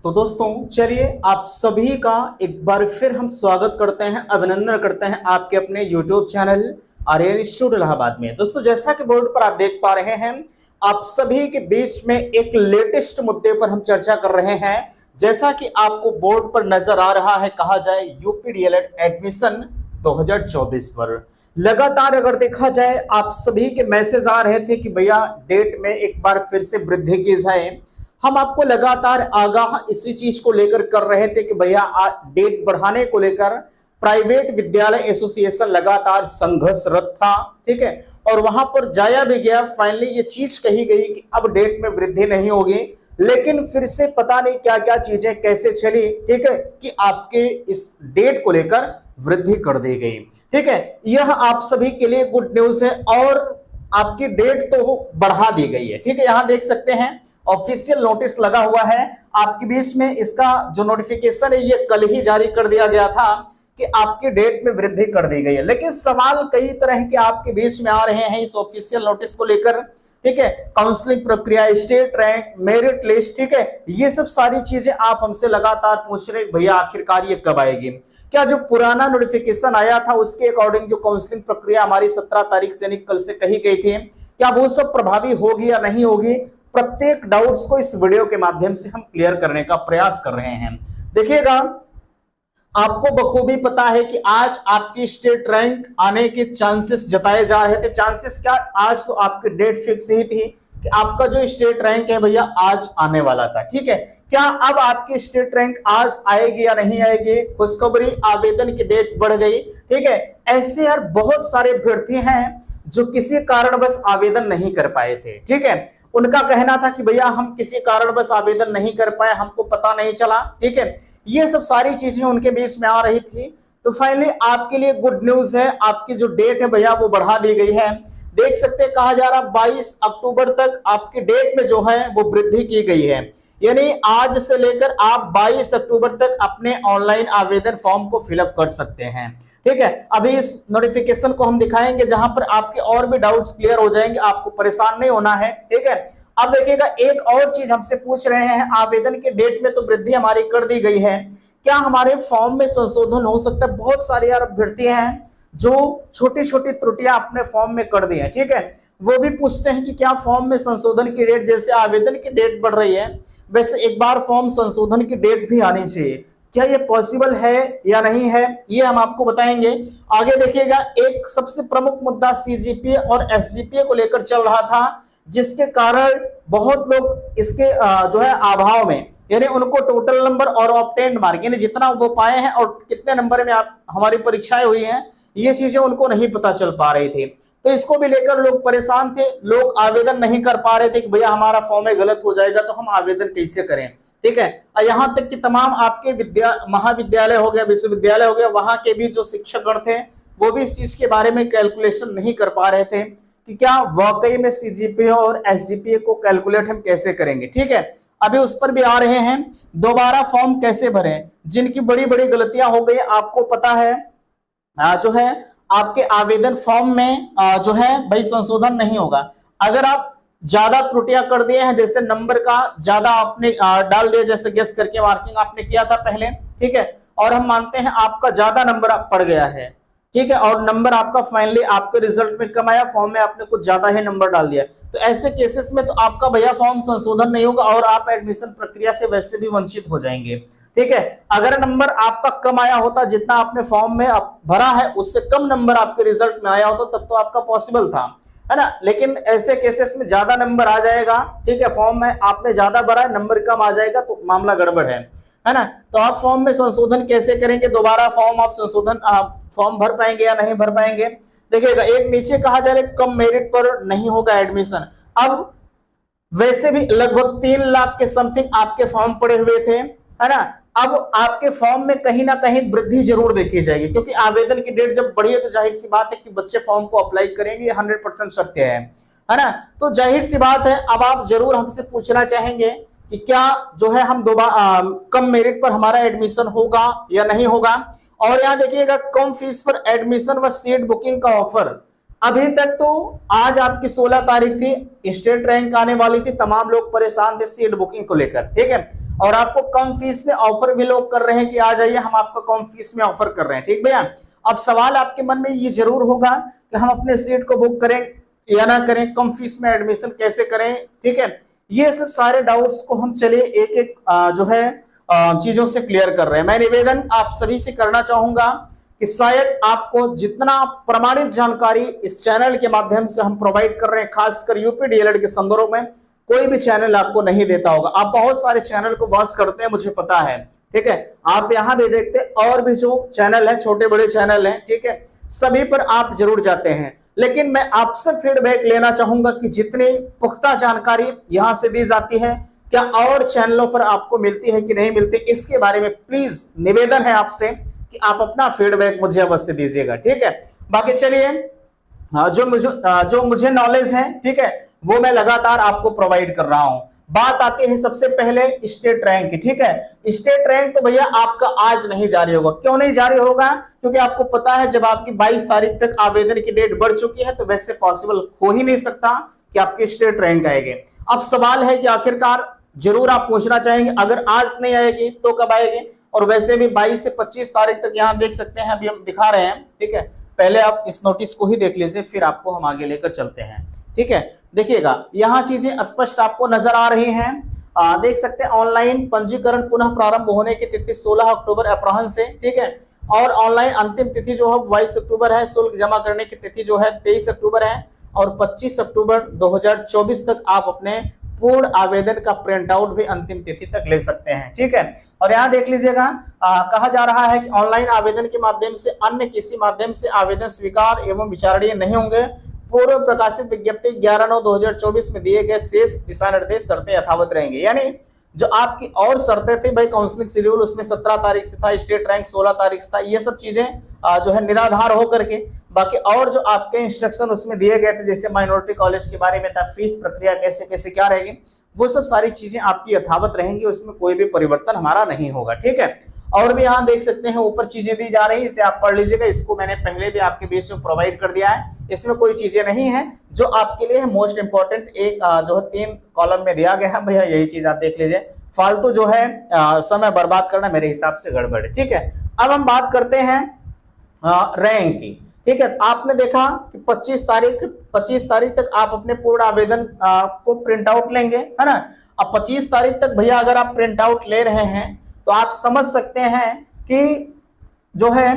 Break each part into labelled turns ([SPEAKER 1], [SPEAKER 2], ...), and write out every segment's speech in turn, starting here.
[SPEAKER 1] तो दोस्तों चलिए आप सभी का एक बार फिर हम स्वागत करते हैं, अभिनंदन करते हैं आपके अपने YouTube channel Aryan institute Allahabad में। दोस्तों जैसा कि बोर्ड पर आप देख पा रहे हैं, आप सभी के बीच में एक लेटेस्ट मुद्दे पर हम चर्चा कर रहे हैं। जैसा कि आपको बोर्ड पर नजर आ रहा है, कहा जाए यूपी डीएलएड एडमिशन 2024 पर लगातार अगर देखा जाए आप सभी के मैसेज आ रहे थे कि भैया डेट में एक बार फिर से वृद्धि की जाए। हम आपको लगातार आगाह इसी चीज को लेकर कर रहे थे कि भैया डेट बढ़ाने को लेकर प्राइवेट विद्यालय एसोसिएशन लगातार संघर्षरत था, ठीक है, और वहां पर जाया भी गया। फाइनली ये चीज कही गई कि अब डेट में वृद्धि नहीं होगी, लेकिन फिर से पता नहीं क्या क्या चीजें कैसे चली, ठीक है, कि आपके इस डेट को लेकर वृद्धि कर दी गई। ठीक है, यह आप सभी के लिए गुड न्यूज है और आपकी डेट तो बढ़ा दी गई है। ठीक है, यहां देख सकते हैं ऑफिशियल नोटिस लगा हुआ है आपके बीच में। इसका जो नोटिफिकेशन है ये कल ही जारी कर दिया गया था कि आपकी डेट में वृद्धि कर दी गई है। लेकिन सवाल कई तरह के आपके बीच में आ रहे हैं इस ऑफिशियल नोटिस को लेकर। ठीक है, काउंसलिंग प्रक्रिया, स्टेट रैंक, मेरिट लिस्ट, ठीक है, ये सब सारी चीजें आप हमसे लगातार पूछ रहे भैया आखिरकार ये कब आएगी। क्या जो पुराना नोटिफिकेशन आया था उसके अकॉर्डिंग जो काउंसलिंग प्रक्रिया हमारी 17 तारीख से कल से कही गई थी, क्या वो सब प्रभावी होगी या नहीं होगी? प्रत्येक डाउट्स को इस वीडियो के माध्यम से हम क्लियर करने का प्रयास कर रहे हैं। देखिएगा, आपको बखूबी पता है कि आज आपकी स्टेट रैंक आने के चांसेस जताए जा रहे थे। चांसेस क्या, आज तो आपकी डेट फिक्स ही थी कि आपका जो स्टेट रैंक है भैया आज आने वाला था। ठीक है, क्या अब आपकी स्टेट रैंक आज आएगी या नहीं आएगी? खुशखबरी, आवेदन की डेट बढ़ गई। ठीक है, ऐसे यार बहुत सारे अभ्यर्थी हैं जो किसी कारणवश आवेदन नहीं कर पाए थे। ठीक है, उनका कहना था कि भैया हम किसी कारणवश आवेदन नहीं कर पाए, हमको पता नहीं चला। ठीक है, ये सब सारी चीजें उनके बीच में आ रही थी। तो फाइनली आपके लिए गुड न्यूज है, आपकी जो डेट है भैया वो बढ़ा दी गई है। देख सकते हैं, कहा जा रहा 22 अक्टूबर तक आपकी डेट में जो है वो वृद्धि की गई है। यानी आज से लेकर आप 22 अक्टूबर तक अपने ऑनलाइन आवेदन फॉर्म को फिलअप कर सकते हैं। ठीक है, अभी इस नोटिफिकेशन को हम दिखाएंगे जहां पर आपके और भी डाउट्स क्लियर हो जाएंगे, आपको परेशान नहीं होना है। ठीक है, अब देखिएगा एक और चीज हमसे पूछ रहे हैं, आवेदन के डेट में तो वृद्धि हमारी कर दी गई है, क्या हमारे फॉर्म में संशोधन हो सकता है? बहुत सारे यार अभ्यर्थी हैं जो छोटी छोटी त्रुटियां अपने फॉर्म में कर दी है। ठीक है, वो भी पूछते हैं कि क्या फॉर्म में संशोधन की डेट, जैसे आवेदन की डेट बढ़ रही है वैसे एक बार फॉर्म संशोधन की डेट भी आनी चाहिए। क्या ये पॉसिबल है या नहीं है, ये हम आपको बताएंगे। आगे देखिएगा, एक सबसे प्रमुख मुद्दा सीजीपीए और एसजीपीए को लेकर चल रहा था, जिसके कारण बहुत लोग इसके जो है अभाव में, यानी उनको टोटल नंबर और ऑब्टेन्ड मार्क, यानी जितना वो पाए हैं और कितने नंबर में आप हमारी परीक्षाएं हुई हैं, ये चीजें उनको नहीं पता चल पा रही थी। तो इसको भी लेकर लोग परेशान थे, लोग आवेदन नहीं कर पा रहे थे कि भैया हमारा फॉर्म में गलत हो जाएगा तो हम आवेदन कैसे करें। ठीक है, यहां तक कि तमाम आपके महाविद्यालय हो गया, विश्वविद्यालय हो गया, वहां के भी जो शिक्षकगण थे वो भी इस चीज के बारे में कैलकुलेशन नहीं कर पा रहे थे कि क्या वाकई में सीजीपीए और एसजीपीए को कैलकुलेट हम कैसे करेंगे। ठीक है, अभी उस पर भी आ रहे हैं। दोबारा फॉर्म कैसे भरें, जिनकी बड़ी बड़ी गलतियां हो गई, आपको पता है जो है आपके आवेदन फॉर्म में जो है भाई संशोधन नहीं होगा। अगर आप ज्यादा त्रुटियां कर दिए हैं, जैसे नंबर का ज्यादा आपने डाल दिया, जैसे गेस करके मार्किंग आपने किया था पहले, ठीक है, और हम मानते हैं आपका ज्यादा नंबर पड़ गया है, ठीक है, और नंबर आपका फाइनली आपके रिजल्ट में कम आया, फॉर्म में आपने कुछ ज्यादा ही नंबर डाल दिया, तो ऐसे केसेस में तो आपका भैया फॉर्म संशोधन नहीं होगा और आप एडमिशन प्रक्रिया से वैसे भी वंचित हो जाएंगे। ठीक है, अगर नंबर आपका कम आया होता, जितना आपने फॉर्म में भरा है उससे कम नंबर आपके रिजल्ट में आया होता, तब तो आपका पॉसिबल था, है ना। लेकिन ऐसे केसेस में ज्यादा नंबर आ जाएगा, ठीक है, फॉर्म में आपने ज्यादा भरा, नंबर कम आ जाएगा तो मामला गड़बड़ है ना। तो आप फॉर्म में संशोधन कैसे करेंगे? दोबारा फॉर्म आप संशोधन फॉर्म भर पाएंगे या नहीं भर पाएंगे? देखिएगा, एक नीचे कहा जा रहा है कम मेरिट पर नहीं होगा एडमिशन। अब वैसे भी लगभग 3 लाख के समथिंग आपके फॉर्म पड़े हुए थे, है ना। अब आपके फॉर्म में कहीं ना कहीं वृद्धि जरूर देखी जाएगी, क्योंकि आवेदन की डेट जब बढ़ी है तो जाहिर सी बात है कि बच्चे फॉर्म को अप्लाई करेंगे, 100% सत्य है ना। तो जाहिर सी बात है, अब आप जरूर हमसे पूछना चाहेंगे कि क्या जो है हम दोबारा कम मेरिट पर हमारा एडमिशन होगा या नहीं होगा। और यहाँ देखिएगा, कम फीस पर एडमिशन व सीट बुकिंग का ऑफर। अभी तक तो आज आपकी 16 तारीख थी, स्टेट रैंक आने वाली थी, तमाम लोग परेशान थे सीट बुकिंग को लेकर। ठीक है, और आपको कम फीस में ऑफर भी लोग कर रहे हैं कि आ जाइए हम आपको कम फीस में ऑफर कर रहे हैं। ठीक भैया, अब सवाल आपके मन में ये जरूर होगा कि हम अपने सीट को बुक करें या ना करें, कम फीस में एडमिशन कैसे करें। ठीक है, ये सब सारे डाउट्स को हम चलिए एक एक जो है चीजों से क्लियर कर रहे हैं। मैं निवेदन आप सभी से करना चाहूंगा कि शायद आपको जितना प्रमाणित जानकारी इस चैनल के माध्यम से हम प्रोवाइड कर रहे हैं, खासकर यूपी डीएलएड के संदर्भ में कोई भी चैनल आपको नहीं देता होगा। आप बहुत सारे चैनल को वॉच करते हैं, मुझे पता है। ठीक है, आप यहां भी देखते हैं और भी जो चैनल है, छोटे बड़े चैनल हैं, ठीक है, सभी पर आप जरूर जाते हैं। लेकिन मैं आपसे फीडबैक लेना चाहूंगा कि जितनी पुख्ता जानकारी यहां से दी जाती है, क्या और चैनलों पर आपको मिलती है कि नहीं मिलती, इसके बारे में प्लीज निवेदन है आपसे कि आप अपना फीडबैक मुझे अवश्य दीजिएगा। ठीक है, बाकी चलिए जो मुझे नॉलेज है, ठीक है, वो मैं लगातार आपको प्रोवाइड कर रहा हूं। बात आती है सबसे पहले स्टेट रैंक की। ठीक है, स्टेट रैंक तो भैया आपका आज नहीं जारी होगा। क्यों नहीं जारी होगा? क्योंकि आपको पता है जब आपकी 22 तारीख तक आवेदन की डेट बढ़ चुकी है तो वैसे पॉसिबल हो ही नहीं सकता कि आपकी स्टेट रैंक आएगी। अब सवाल है कि आखिरकार जरूर आप पूछना चाहेंगे अगर आज नहीं आएगी तो कब आएगी, और वैसे भी 22 से 25 तारीख तक यहाँ देख सकते हैं, अभी हम दिखा रहे हैं। ठीक है, पहले आप इस नोटिस को ही देख लीजिए, फिर आपको हम आगे लेकर चलते हैं। ठीक है, देखिएगा यहाँ चीजें स्पष्ट आपको नजर आ रही हैं। देख सकते हैं ऑनलाइन पंजीकरण पुनः प्रारंभ होने की तिथि 16 अक्टूबर अपराह्न से। ठीक है, और ऑनलाइन अंतिम तिथि जो है 22 अक्टूबर है। शुल्क जमा करने की तिथि जो है 23 अक्टूबर है, और 25 अक्टूबर 2024 तक आप अपने पूर्ण आवेदन का प्रिंट आउट भी अंतिम तिथि तक ले सकते हैं। ठीक है, और यहाँ देख लीजिएगा कहा जा रहा है कि ऑनलाइन आवेदन के माध्यम से अन्य किसी माध्यम से आवेदन स्वीकार एवं विचारणीय नहीं होंगे। पूर्व प्रकाशित विज्ञप्ति 11/9/2024 में दिए गए शेष दिशा निर्देश शर्तें यथावत रहेंगे। यानी जो आपकी और शर्तें थी भाई, काउंसलिंग शेड्यूल उसमें 17 तारीख से था, स्टेट रैंक 16 तारीख से था, ये सब चीजें जो है निराधार होकर के बाकी और जो आपके इंस्ट्रक्शन उसमें दिए गए थे, जैसे माइनॉरिटी कॉलेज के बारे में था, फीस प्रक्रिया कैसे कैसे क्या रहेगी, वो सब सारी चीजें आपकी यथावत रहेंगी, उसमें कोई भी परिवर्तन हमारा नहीं होगा। ठीक है, और भी यहाँ देख सकते हैं ऊपर चीजें दी जा रही है, इसे आप पढ़ लीजिएगा। इसको मैंने पहले भी आपके बीच में प्रोवाइड कर दिया है, इसमें कोई चीजें नहीं है। जो आपके लिए मोस्ट इंपॉर्टेंट एक जो है 3 कॉलम में दिया गया है भैया, यही चीज आप देख लीजिए। फालतू जो है समय बर्बाद करना मेरे हिसाब से गड़बड़ है। ठीक है, अब हम बात करते हैं रैंक की। ठीक है, आपने देखा कि 25 तारीख तक आप अपने पूर्ण आवेदन को प्रिंट आउट लेंगे, है ना। अब 25 तारीख तक भैया अगर आप प्रिंट आउट ले रहे हैं तो आप समझ सकते हैं कि जो है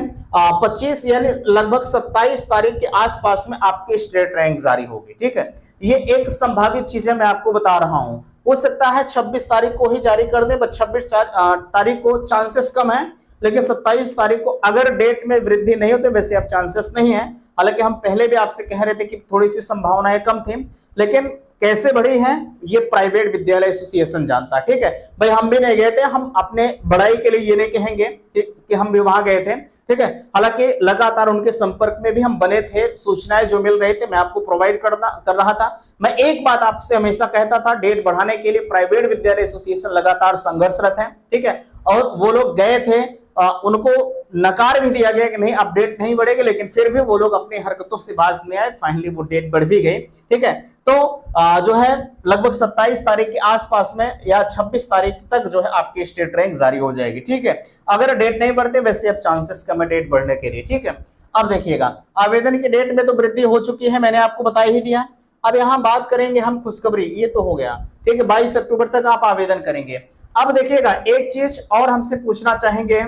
[SPEAKER 1] 25 यानी लगभग 27 तारीख के आसपास में आपके स्टेट रैंक जारी होगी। ठीक है, ये एक संभावित चीज है, मैं आपको बता रहा हूं। हो सकता है 26 तारीख को ही जारी कर दे, बट 26 तारीख को चांसेस कम है, लेकिन 27 तारीख को अगर डेट में वृद्धि नहीं होती, वैसे अब चांसेस नहीं है। हालांकि हम पहले भी आपसे कह रहे थे कि थोड़ी सी संभावनाएं कम थी, लेकिन कैसे बढ़ी हैं ये प्राइवेट विद्यालय एसोसिएशन जानता। ठीक है भाई, हम भी नहीं गए थे, हम अपने बढ़ाई के लिए ये नहीं कहेंगे कि हम भी वहां गए थे। ठीक है, हालांकि लगातार उनके संपर्क में भी हम बने थे, सूचनाएं जो मिल रही थे मैं आपको प्रोवाइड कर रहा था। मैं एक बात आपसे हमेशा कहता था, डेट बढ़ाने के लिए प्राइवेट विद्यालय एसोसिएशन लगातार संघर्षरत है। ठीक है, और वो लोग गए थे, उनको नकार भी दिया गया कि नहीं अब डेट नहीं बढ़ेगी, लेकिन फिर भी वो लोग अपनी हरकतों से बाज नहीं आए, फाइनली वो डेट बढ़ भी गई। ठीक है, तो जो है लगभग 27 तारीख के आसपास में या 26 तारीख तक जो है आपकी स्टेट रैंक जारी हो जाएगी। ठीक है, अगर डेट नहीं बढ़ते, वैसे अब चांसेस कम है डेट बढ़ने के लिए। ठीक है, अब देखिएगा आवेदन की डेट में तो वृद्धि हो चुकी है, मैंने आपको बता ही दिया। अब यहाँ बात करेंगे हम खुशखबरी, ये तो हो गया। ठीक है, 22 अक्टूबर तक आप आवेदन करेंगे। अब देखिएगा एक चीज और हमसे पूछना चाहेंगे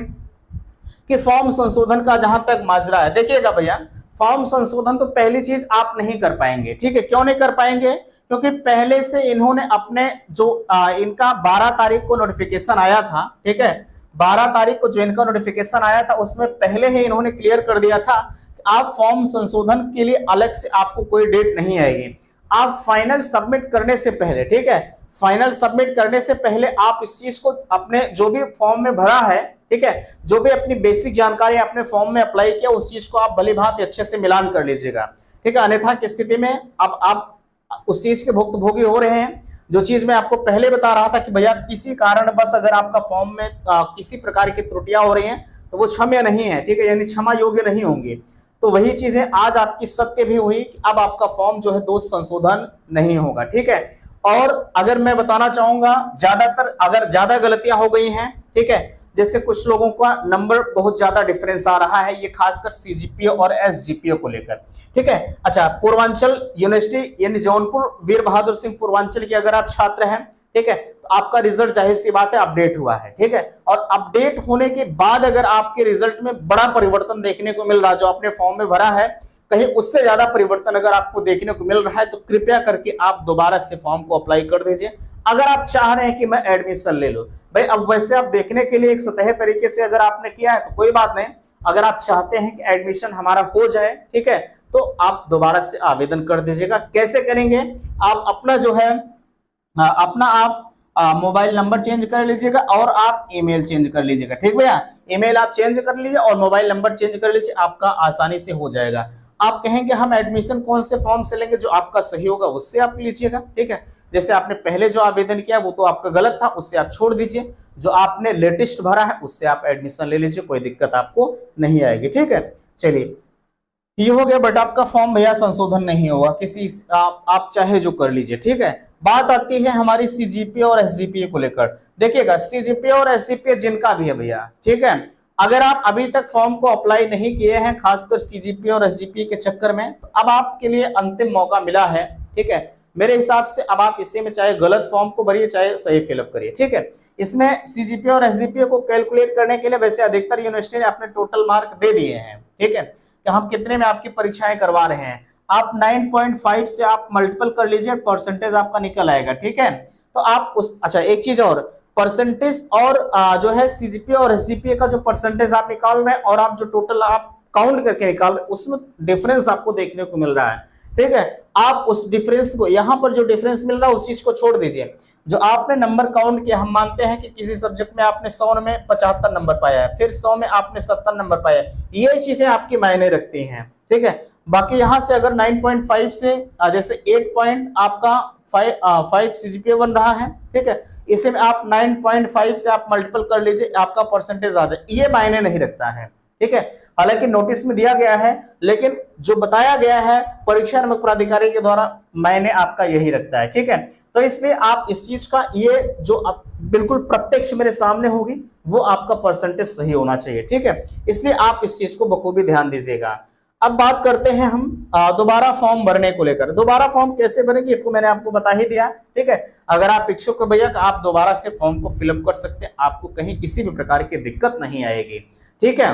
[SPEAKER 1] कि फॉर्म संशोधन का जहां तक माजरा है, देखिएगा भैया फॉर्म संशोधन तो पहली चीज आप नहीं कर पाएंगे। ठीक है, क्यों नहीं कर पाएंगे? क्योंकि पहले से इन्होंने अपने जो इनका 12 तारीख को नोटिफिकेशन आया था। ठीक है, 12 तारीख को जो इनका नोटिफिकेशन आया था उसमें पहले ही इन्होंने क्लियर कर दिया था कि आप फॉर्म संशोधन के लिए अलग से आपको कोई डेट नहीं आएगी। आप फाइनल सबमिट करने से पहले, ठीक है, फाइनल सबमिट करने से पहले आप इस चीज को अपने जो भी फॉर्म में भरा है, ठीक है, जो भी अपनी बेसिक जानकारी अपने फॉर्म में अप्लाई किया, उस चीज को आप भली भांति अच्छे से मिलान कर लीजिएगा। ठीक है, अन्यथा की स्थिति में अब आप उस चीज के भुक्तभोगी हो रहे हैं। जो चीज मैं आपको पहले बता रहा था कि भैया किसी कारण बस अगर आपका फॉर्म में किसी प्रकार की त्रुटियां हो रही हैं तो वो क्षम्य नहीं है। ठीक है, यानी क्षमा योग्य नहीं होंगी। तो वही चीजें आज आपकी सत्य भी हुई कि अब आपका फॉर्म जो है दोष संशोधन नहीं होगा। ठीक है, और अगर मैं बताना चाहूंगा, ज्यादातर अगर ज्यादा गलतियां हो गई हैं, ठीक है, जैसे कुछ लोगों का नंबर बहुत ज्यादा डिफरेंस आ रहा है, ये खासकर सीजीपीए और एसजीपीए को लेकर, ठीक है। अच्छा, पूर्वांचल यूनिवर्सिटी यानी जौनपुर वीर बहादुर सिंह पूर्वांचल के अगर आप छात्र हैं, ठीक है, तो आपका रिजल्ट जाहिर सी बात है अपडेट हुआ है, ठीक है। और अपडेट होने के बाद अगर आपके रिजल्ट में बड़ा परिवर्तन देखने को मिल रहा है, जो आपने फॉर्म में भरा है कहीं उससे ज्यादा परिवर्तन अगर आपको देखने को मिल रहा है, तो कृपया करके आप दोबारा से फॉर्म को अप्लाई कर दीजिए। अगर आप चाह रहे हैं कि मैं एडमिशन ले लूं, भाई अब वैसे आप देखने के लिए एक सतह तरीके से अगर आपने किया है तो कोई बात नहीं। अगर आप चाहते हैं कि एडमिशन हमारा हो जाए, ठीक है, तो आप दोबारा से आवेदन कर दीजिएगा। कैसे करेंगे? आप अपना जो है अपना आप मोबाइल नंबर चेंज कर लीजिएगा और आप ईमेल चेंज कर लीजिएगा, ठीक भैया। ईमेल आप चेंज कर लीजिए और मोबाइल नंबर चेंज कर लीजिए, आपका आसानी से हो जाएगा। आप कहेंगे हम एडमिशन कौन से फॉर्म से लेंगे, जो आपका सही होगा उससे आप लीजिएगा, ठीक है। जैसे आपने पहले जो आवेदन किया वो तो आपका गलत था, उससे आप छोड़ दीजिए। जो आपने लेटेस्ट भरा है उससे आप एडमिशन ले लीजिए, कोई दिक्कत आपको नहीं आएगी, ठीक है। चलिए, ये हो गया, बट आपका फॉर्म भैया संशोधन नहीं होगा किसी, आप चाहे जो कर लीजिए, ठीक है। बात आती है हमारी सीजीपीए और एसजीपीए को लेकर। देखिएगा, सीजीपीए और एसजीपीए जिनका भी है भैया, ठीक है, अगर आप अभी तक फॉर्म को अप्लाई नहीं किए हैं, खासकर सीजीपीए और एसजीपीए के चक्कर में, तो अब आपके लिए अंतिम मौका मिला है, ठीक है। मेरे हिसाब से अब आप इसी में चाहे गलत फॉर्म को भरिए चाहे सही फिलअप करिए, ठीक है। इसमें सीजीपीए और एसजीपीए को कैलकुलेट करने के लिए वैसे अधिकतर यूनिवर्सिटी ने अपने टोटल मार्क दे दिए हैं, ठीक है, कि हम कितने में आपकी परीक्षाएं करवा रहे हैं। आप 9.5 से आप मल्टीपल कर लीजिए, परसेंटेज आपका निकल आएगा, ठीक है। तो आप उस, अच्छा एक चीज और, परसेंटेज और जो है सीजीपीए और एसजीपीए का जो परसेंटेज आप निकाल रहे हैं और आप जो टोटल आप काउंट करके निकाल रहे हैं, उसमें डिफरेंस आपको देखने को मिल रहा है, ठीक है। आप उस डिफरेंस को, यहां पर जो डिफरेंस मिल रहा है उस चीज को छोड़ दीजिए। जो आपने नंबर काउंट किया, हम मानते हैं कि किसी सब्जेक्ट में आपने 100 में 75 नंबर पाया है, फिर 100 में आपने 70 नंबर पाया है, ये चीजें आपकी मायने रखती हैं, ठीक है। बाकी यहां से अगर 9.5 से जैसे 8 पॉइंट आपका 5 सीजीपीए बन रहा है, ठीक है, इसे में आप 9.5 से आप मल्टीपल कर लीजिए, आपका परसेंटेज आ जाए, ये मायने नहीं रखता है, ठीक है। हालांकि नोटिस में दिया गया है, लेकिन जो बताया गया है परीक्षा नियामक प्राधिकारी के द्वारा मायने आपका यही रखता है, ठीक है। तो इसलिए आप इस चीज का, ये जो बिल्कुल प्रत्यक्ष मेरे सामने होगी वो आपका परसेंटेज सही होना चाहिए, ठीक है। इसलिए आप इस चीज को बखूबी ध्यान दीजिएगा। अब बात करते हैं हम दोबारा फॉर्म भरने को लेकर। दोबारा फॉर्म कैसे भरेंगे ये तो मैंने आपको बता ही दिया, ठीक है। अगर आप इच्छुक हो भैया तो आप दोबारा से फॉर्म को फिलअप कर सकते हैं, आपको कहीं किसी भी प्रकार की दिक्कत नहीं आएगी, ठीक है।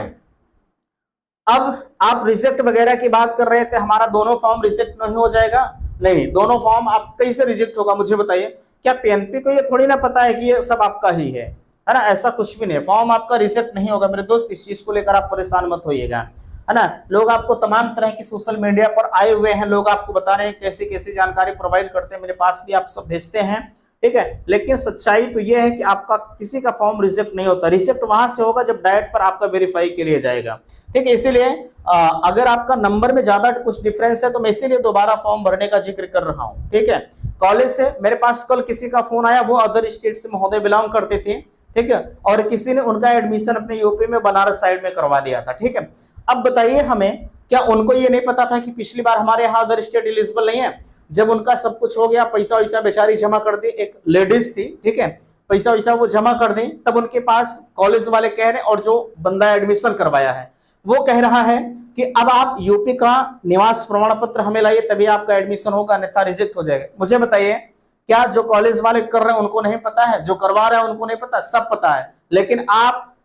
[SPEAKER 1] अब आप रिजेक्ट वगैरह की बात कर रहे थे, हमारा दोनों फॉर्म रिजेक्ट नहीं हो जाएगा? नहीं, दोनों फॉर्म आप कैसे रिजेक्ट होगा मुझे बताइए। क्या पीएनपी को ये थोड़ी ना पता है कि ये सब आपका ही है ना? ऐसा कुछ भी नहीं, फॉर्म आपका रिजेक्ट नहीं होगा मेरे दोस्त, इस चीज को लेकर आप परेशान मत होइएगा, है ना। लोग आपको तमाम तरह की सोशल मीडिया पर आए हुए हैं, लोग आपको बता रहे हैं कैसी कैसी जानकारी प्रोवाइड करते हैं, मेरे पास भी आप सब भेजते हैं, ठीक है। लेकिन सच्चाई तो यह है कि आपका किसी का फॉर्म रिजेक्ट नहीं होता, रिजेक्ट वहां से होगा जब डायरेक्ट पर आपका वेरीफाई के लिए जाएगा, ठीक है। इसीलिए अगर आपका नंबर में ज्यादा कुछ डिफरेंस है तो मैं इसीलिए दोबारा फॉर्म भरने का जिक्र कर रहा हूं, ठीक है। कॉलेज से मेरे पास कल किसी का फोन आया, वो अदर स्टेट से महोदय बिलोंग करते थे, ठीक है, और किसी ने उनका एडमिशन अपने यूपी में बनारस साइड में करवा दिया था, ठीक है। अब बताइए हमें, क्या उनको ये नहीं पता था कि पिछली बार हमारे यहाँ अदर स्टेट एलिजिबल नहीं है? जब उनका सब कुछ हो गया, पैसा वैसा बेचारी जमा कर दी, एक लेडीज थी, ठीक है, पैसा वैसा वो जमा कर दी, तब उनके पास कॉलेज वाले कह रहे, और जो बंदा एडमिशन करवाया है वो कह रहा है कि अब आप यूपी का निवास प्रमाण पत्र हमें लाइए तभी आपका एडमिशन होगा, अन्यथा रिजेक्ट हो जाएगा। मुझे बताइए, क्या जो कॉलेज वाले कर रहे हैं उनको नहीं पता है? जो करवा रहे हैं उनको नहीं पता? सब पता है। लेकिन आप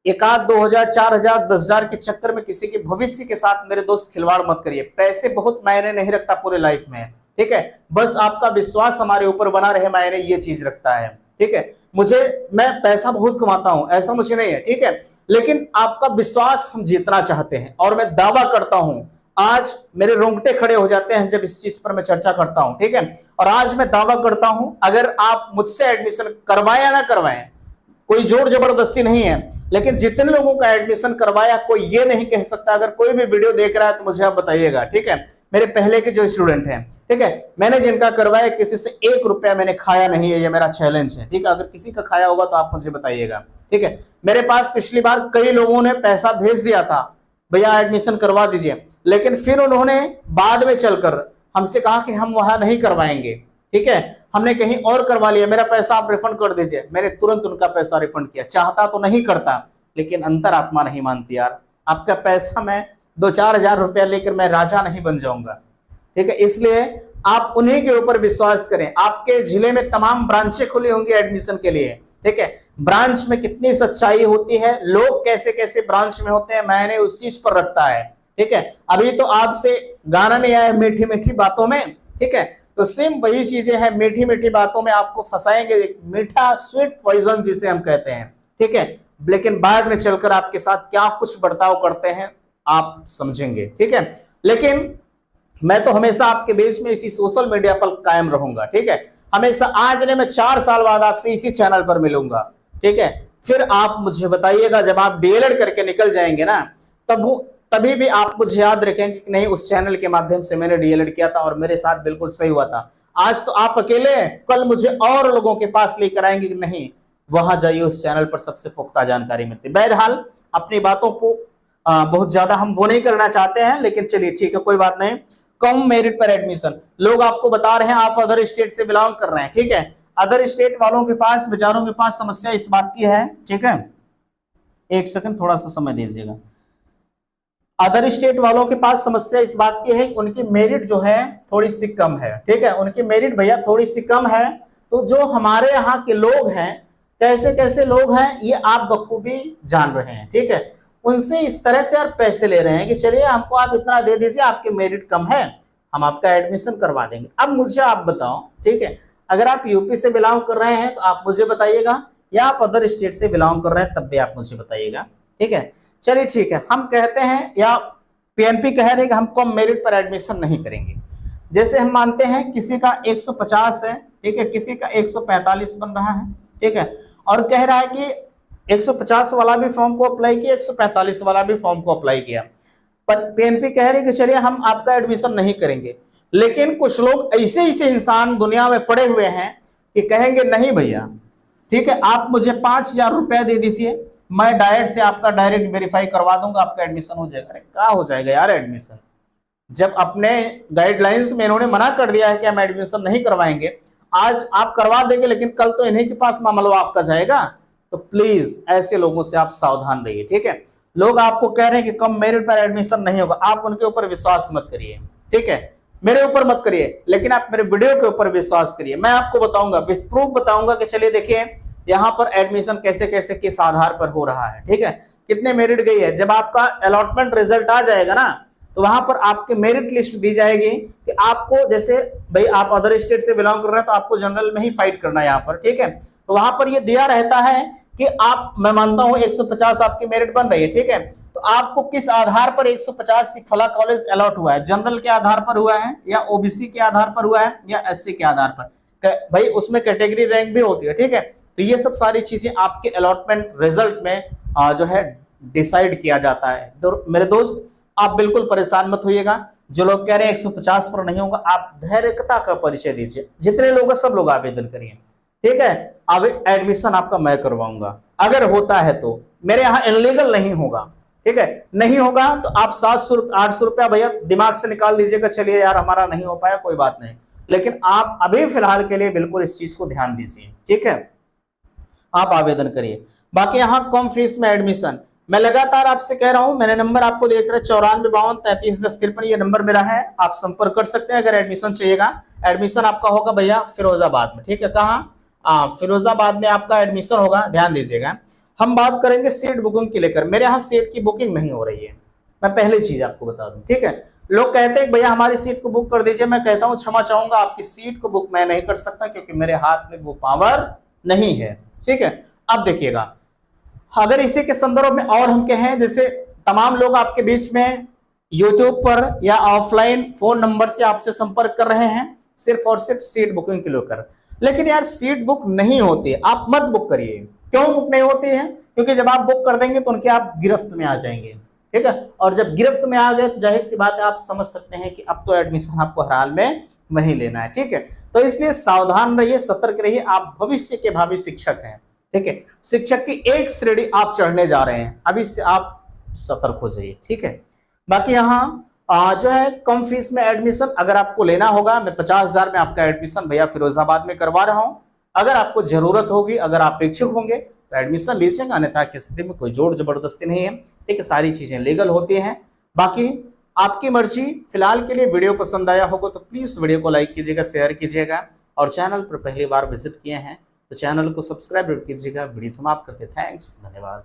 [SPEAKER 1] 1,000, 2,000, 4,000, 10,000 के चक्कर में किसी के भविष्य के साथ मेरे दोस्त खिलवाड़ मत करिए। पैसे बहुत मायने नहीं रखता पूरे लाइफ में, ठीक है। बस आपका विश्वास हमारे ऊपर बना रहे, मायने ये चीज रखता है, ठीक है। मैं पैसा बहुत कमाता हूं, ऐसा मुझे नहीं है, ठीक है, लेकिन आपका विश्वास हम जीतना चाहते हैं। और मैं दावा करता हूं, आज मेरे रोंगटे खड़े हो जाते हैं जब इस चीज पर मैं चर्चा करता हूं, ठीक है। और आज मैं दावा करता हूं, अगर आप मुझसे एडमिशन करवाया ना करवाएं, कोई जोर जबरदस्ती नहीं है, लेकिन जितने लोगों का एडमिशन करवाया कोई ये नहीं कह सकता। अगर कोई भी वीडियो देख रहा है तो मुझे आप बताइएगा, ठीक है। मेरे पहले के जो स्टूडेंट हैं, ठीक है, मैंने जिनका करवाया किसी से 1 रुपया मैंने खाया नहीं है, ये मेरा चैलेंज है, ठीक है। अगर किसी का खाया होगा तो आप मुझे बताइएगा, ठीक है। मेरे पास पिछली बार कई लोगों ने पैसा भेज दिया था, भैया एडमिशन करवा दीजिए, लेकिन फिर उन्होंने बाद में चलकर हमसे कहा कि हम वहां नहीं करवाएंगे, ठीक है, हमने कहीं और करवा लिया, मेरा पैसा आप रिफंड कर दीजिए, मैंने तुरंत उनका पैसा रिफंड किया। चाहता तो नहीं करता, लेकिन अंतरात्मा नहीं मानती यार, आपका पैसा मैं 2-4 हजार रुपया लेकर मैं राजा नहीं बन जाऊंगा। ठीक है, इसलिए आप उन्हीं के ऊपर विश्वास करें। आपके जिले में तमाम ब्रांचें खुली होंगी एडमिशन के लिए। ठीक है, ब्रांच में कितनी सच्चाई होती है, लोग कैसे कैसे ब्रांच में होते हैं, मैंने उस चीज पर रखता है। ठीक है, अभी तो आपसे गाना नहीं आया मीठी मीठी बातों में। ठीक है, तो सेम वही चीजें हैं, मीठी मीठी बातों में आपको फंसाएंगे, मीठा स्वीट पॉइजन जिसे हम कहते हैं। ठीक है, लेकिन बाद में चलकर आपके साथ क्या कुछ बर्ताव करते हैं आप समझेंगे। ठीक है, लेकिन मैं तो हमेशा आपके बीच में इसी सोशल मीडिया पर कायम रहूंगा। ठीक है, हमेशा, आज नहीं मैं 4 साल बाद आपसे इसी चैनल पर मिलूंगा। ठीक है, फिर आप मुझे बताइएगा, जब आप डीएलएड करके निकल जाएंगे ना, तभी भी आप मुझे याद रखेंगे कि नहीं, उस चैनल के माध्यम से मैंने डीएलएड किया था और मेरे साथ बिल्कुल सही हुआ था। आज तो आप अकेले हैं, कल मुझे और लोगों के पास लेकर आएंगे कि नहीं, वहां जाइए, उस चैनल पर सबसे पुख्ता जानकारी मिलती है। बहरहाल अपनी बातों को बहुत ज्यादा हम वो नहीं करना चाहते हैं, लेकिन चलिए ठीक है, कोई बात नहीं। कम मेरिट पर एडमिशन, लोग आपको बता रहे हैं आप अदर स्टेट से बिलोंग कर रहे हैं। ठीक है, अदर स्टेट वालों के पास, बेचारों के पास समस्या इस बात की है। ठीक है, एक सेकंड थोड़ा सा समय दीजिएगा। अदर स्टेट वालों के पास समस्या इस बात की है, उनकी मेरिट जो है थोड़ी सी कम है। ठीक है, उनकी मेरिट भैया थोड़ी सी कम है। तो जो हमारे यहाँ के लोग हैं, कैसे कैसे लोग हैं, ये आप बखूबी जान रहे हैं। ठीक है, उनसे इस तरह से यार पैसे ले रहे हैं कि चलिए हमको आप इतना दे दीजिए, आपकी मेरिट कम है, हम आपका एडमिशन करवा देंगे। अब मुझे आप बताओ, ठीक है, अगर आप यूपी से बिलोंग कर रहे हैं तो आप मुझे बताइएगा, या आप अदर स्टेट से बिलोंग कर रहे हैं तब भी आप मुझे बताइएगा। ठीक है, चलिए ठीक है, हम कहते हैं या पीएनपी कह रहे हैं कि हम कम मेरिट पर एडमिशन नहीं करेंगे। जैसे हम मानते हैं किसी का 150 है, ठीक है, किसी का 145 बन रहा है। ठीक है, और कह रहा है कि 150 वाला भी फॉर्म को अप्लाई किया, 145 वाला भी फॉर्म को अप्लाई किया, पर पीएनपी कह रही है कि चलिए हम आपका एडमिशन नहीं करेंगे। लेकिन कुछ लोग ऐसे ऐसे इंसान दुनिया में पड़े हुए हैं कि कहेंगे नहीं भैया, ठीक है, आप मुझे 5,000 रुपया दे दीजिए, मैं डायरेक्ट से आपका डायरेक्ट वेरीफाई करवा दूंगा, आपका एडमिशन हो जाएगा। अरे क्या हो जाएगा यार एडमिशन, जब अपने गाइडलाइंस में इन्होंने मना कर दिया है कि हम एडमिशन नहीं करवाएंगे। आज आप करवा देंगे, लेकिन कल तो इन्हीं के पास मामला आपका जाएगा। तो प्लीज ऐसे लोगों से आप सावधान रहिए। ठीक है, लोग आपको कह रहे हैं कि कम मेरिट पर एडमिशन नहीं होगा, आप उनके ऊपर विश्वास मत करिए। ठीक है, मेरे ऊपर मत करिए, लेकिन आप मेरे वीडियो के ऊपर विश्वास करिए। मैं आपको बताऊंगा, प्रूफ बताऊंगा कि चलिए देखिए यहाँ पर एडमिशन कैसे कैसे किस आधार पर हो रहा है। ठीक है, कितने मेरिट गई है। जब आपका अलॉटमेंट रिजल्ट आ जाएगा ना, तो वहां पर आपके मेरिट लिस्ट दी जाएगी कि आपको, जैसे भाई आप अदर स्टेट से बिलोंग कर रहे हैं तो आपको जनरल में ही फाइट करना है यहाँ पर। ठीक है, तो वहां पर ये दिया रहता है कि आप, मैं मानता हूं 150 आपकी मेरिट बन रही है। ठीक है, तो आपको किस आधार पर 150 फला कॉलेज अलॉट हुआ है, जनरल के आधार पर हुआ है या ओबीसी के आधार पर हुआ है या एससी के आधार पर, भाई उसमें कैटेगरी रैंक भी होती है। ठीक है, तो ये सब सारी चीजें आपके अलॉटमेंट रिजल्ट में जो है डिसाइड किया जाता है। तो मेरे दोस्त आप बिल्कुल परेशान मत होइएगा। जो लोग कह रहे हैं 150 पर नहीं होगा, आप धैर्यता का परिचय दीजिए। जितने लोग हैं सब लोग आवेदन करिए। ठीक है, अब एडमिशन आपका मैं करवाऊंगा, अगर होता है तो। मेरे यहाँ इनलीगल नहीं होगा। ठीक है, नहीं होगा तो आप 700-800 रुपया भैया दिमाग से निकाल दीजिएगा, चलिए यार हमारा नहीं हो पाया, कोई बात नहीं। लेकिन आप अभी फिलहाल के लिए बिल्कुल इस चीज को ध्यान दीजिए। ठीक है, आप आवेदन करिए। बाकी यहाँ कम फीस में एडमिशन, मैं लगातार आपसे कह रहा हूं, मैंने नंबर आपको देख रहे 9452331053, ये नंबर मेरा है, आप संपर्क कर सकते हैं अगर एडमिशन चाहिएगा। एडमिशन आपका होगा भैया फिरोजाबाद में। ठीक है, कहाँ, फिरोजाबाद में आपका एडमिशन होगा, ध्यान दीजिएगा। हम बात करेंगे सीट बुकिंग की लेकर। मेरे यहाँ सीट की बुकिंग नहीं हो रही है, मैं पहली चीज आपको बता दूं। ठीक है, लोग कहते हैं भैया हमारी सीट को बुक कर दीजिए, मैं कहता हूं क्षमा चाहूंगा, आपकी सीट को बुक मैं नहीं कर सकता, क्योंकि मेरे हाथ में वो पावर नहीं है। ठीक है, अब देखिएगा, अगर इसी के संदर्भ में और हम कहें, जैसे तमाम लोग आपके बीच में यूट्यूब पर या ऑफलाइन फोन नंबर से आपसे संपर्क कर रहे हैं सिर्फ और सिर्फ सीट बुकिंग के लेकर, लेकिन यार सीट बुक नहीं होती, आप मत बुक करिए। क्यों बुक नहीं होती है? क्योंकि जब आप बुक कर देंगे तो उनके आप गिरफ्त में आ जाएंगे। ठीक है, और जब गिरफ्त में आ गए तो जाहिर सी बात है, आप समझ सकते हैं कि अब तो एडमिशन आपको हर हाल में वहीं लेना है। ठीक है, तो इसलिए सावधान रहिए, सतर्क रहिए, आप भविष्य के भावी शिक्षक हैं। ठीक है, शिक्षक की एक श्रेणी आप चढ़ने जा रहे हैं, अभी से आप सतर्क हो जाइए। ठीक है, बाकी यहाँ जो है कम फीस में एडमिशन अगर आपको लेना होगा, मैं 50,000 में आपका एडमिशन भैया फिरोजाबाद में करवा रहा हूं। अगर आपको जरूरत होगी, अगर आप इच्छुक होंगे तो एडमिशन लीजिएगा, अन्यथा की स्थिति में कोई जोर जबरदस्ती नहीं है। ठीक है, सारी चीजें लीगल होती हैं, बाकी आपकी मर्जी। फिलहाल के लिए वीडियो पसंद आया होगा तो प्लीज वीडियो को लाइक कीजिएगा, शेयर कीजिएगा, और चैनल पर पहली बार विजिट किए हैं तो चैनल को सब्सक्राइब कीजिएगा। वीडियो समाप्त करते, थैंक्स, धन्यवाद।